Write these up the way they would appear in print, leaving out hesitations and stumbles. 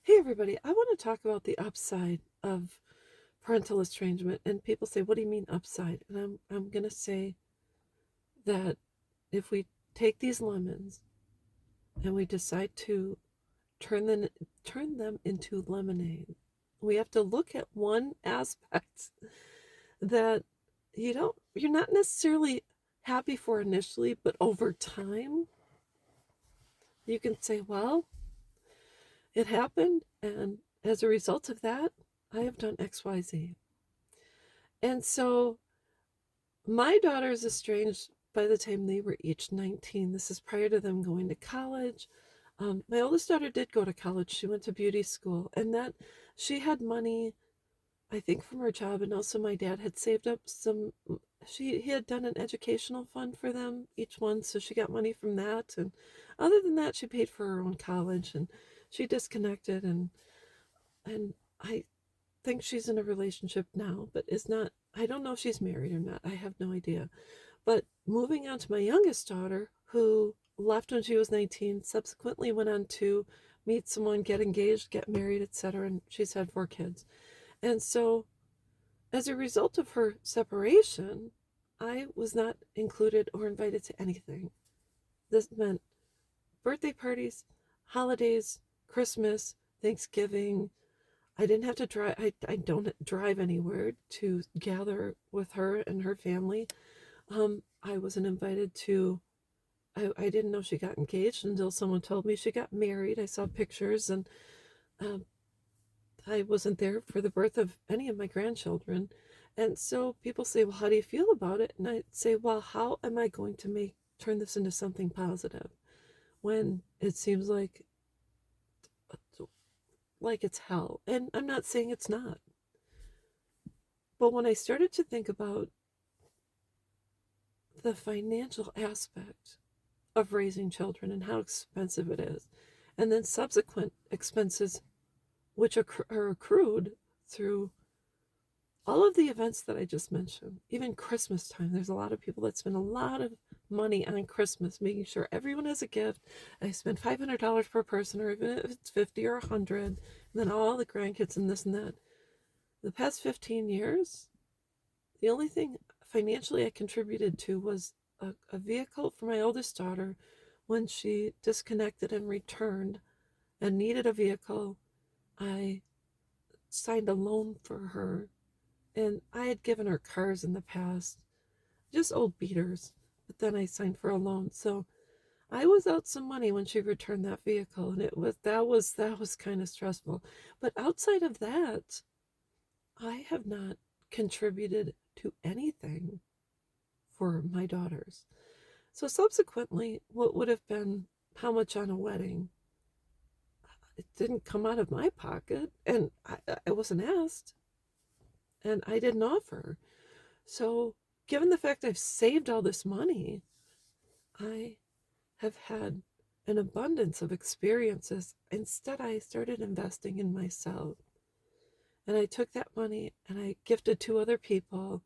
Hey everybody, I want to talk about the upside of parental estrangement. And people say, "What do you mean upside?" And I'm going to say that if we take these lemons and we decide to turn them into lemonade, we have to look at one aspect that you're not necessarily happy for initially, but over time you can say, "Well, it happened, and as a result of that, I have done XYZ." And so my daughter's estranged by the time they were each 19. This is prior to them going to college. My oldest daughter did go to college. She went to beauty school, and that she had money, I think, from her job, and also my dad had saved up some. He had done an educational fund for them, each one, so she got money from that. And other than that, she paid for her own college, and she disconnected. And I think she's in a relationship now, but is not. I don't know if she's married or not. I have no idea. But moving on to my youngest daughter, who left when she was 19, subsequently went on to meet someone, get engaged, get married, etc. And she's had 4 kids. And so, as a result of her separation, I was not included or invited to anything. This meant birthday parties, holidays, Christmas, Thanksgiving. I didn't have to drive. I don't drive anywhere to gather with her and her family. I wasn't invited to. I didn't know she got engaged until someone told me she got married. I saw pictures, and um, I wasn't there for the birth of any of my grandchildren. And so people say, "Well, how do you feel about it?" And I say, "Well, how am I going to turn this into something positive when it seems like it's hell?" And I'm not saying it's not. But when I started to think about the financial aspect of raising children and how expensive it is, and then subsequent expenses which are accrued through all of the events that I just mentioned, even Christmas time. There's a lot of people that spend a lot of money on Christmas, making sure everyone has a gift. I spend $500 per person, or even if it's 50 or 100, and then all the grandkids and this and that. The past 15 years, the only thing financially I contributed to was a vehicle for my oldest daughter when she disconnected and returned and needed a vehicle. I signed a loan for her, and I had given her cars in the past, just old beaters, but then I signed for a loan. So I was out some money when she returned that vehicle, and that was kind of stressful. But outside of that, I have not contributed to anything for my daughters. So subsequently, what would have been how much on a wedding, it didn't come out of my pocket, and I wasn't asked, and I didn't offer. So, given the fact I've saved all this money, I have had an abundance of experiences. Instead, I started investing in myself. And I took that money and I gifted to other people.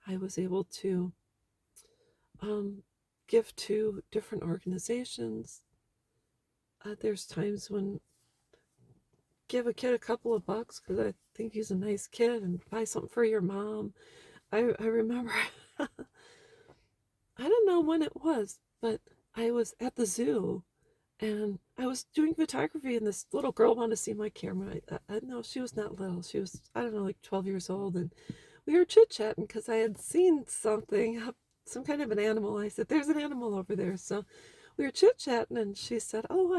I was able to give to different organizations. There's times when give a kid a couple of bucks because I think he's a nice kid, and buy something for your mom. I remember, I don't know when it was, but I was at the zoo and I was doing photography, and this little girl wanted to see my camera. I know she was not little. She was, I don't know, like 12 years old. And we were chit chatting because I had seen something, some kind of an animal. I said, "There's an animal over there." So we were chit chatting, and she said, "Oh,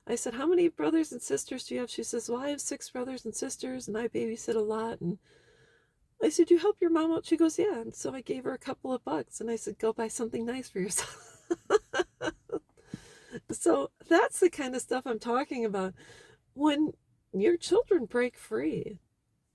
I said, "How many brothers and sisters do you have?" She says, "Well, I have 6 brothers and sisters, and I babysit a lot." And I said, "You help your mom out?" She goes, "Yeah." And so I gave her a couple of bucks, and I said, "Go buy something nice for yourself." So that's the kind of stuff I'm talking about. When your children break free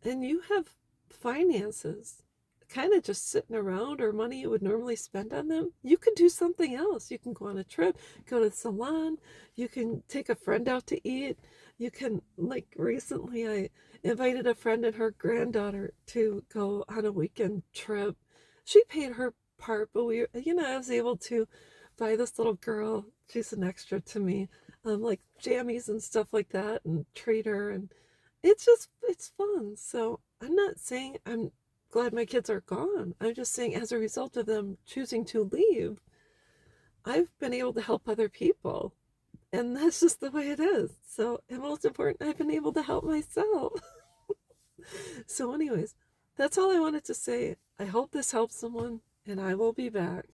and you have finances kind of just sitting around, or money you would normally spend on them, you can do something else. You can go on a trip, go to the salon, you can take a friend out to eat. You can, like recently, I invited a friend and her granddaughter to go on a weekend trip. She paid her part, but I was able to buy this little girl, she's an extra to me, like jammies and stuff like that, and treat her, and it's fun. So I'm not saying I'm glad my kids are gone. I'm just saying as a result of them choosing to leave, I've been able to help other people. And that's just the way it is. So, and most important, I've been able to help myself. So, anyways, that's all I wanted to say. I hope this helps someone, and I will be back.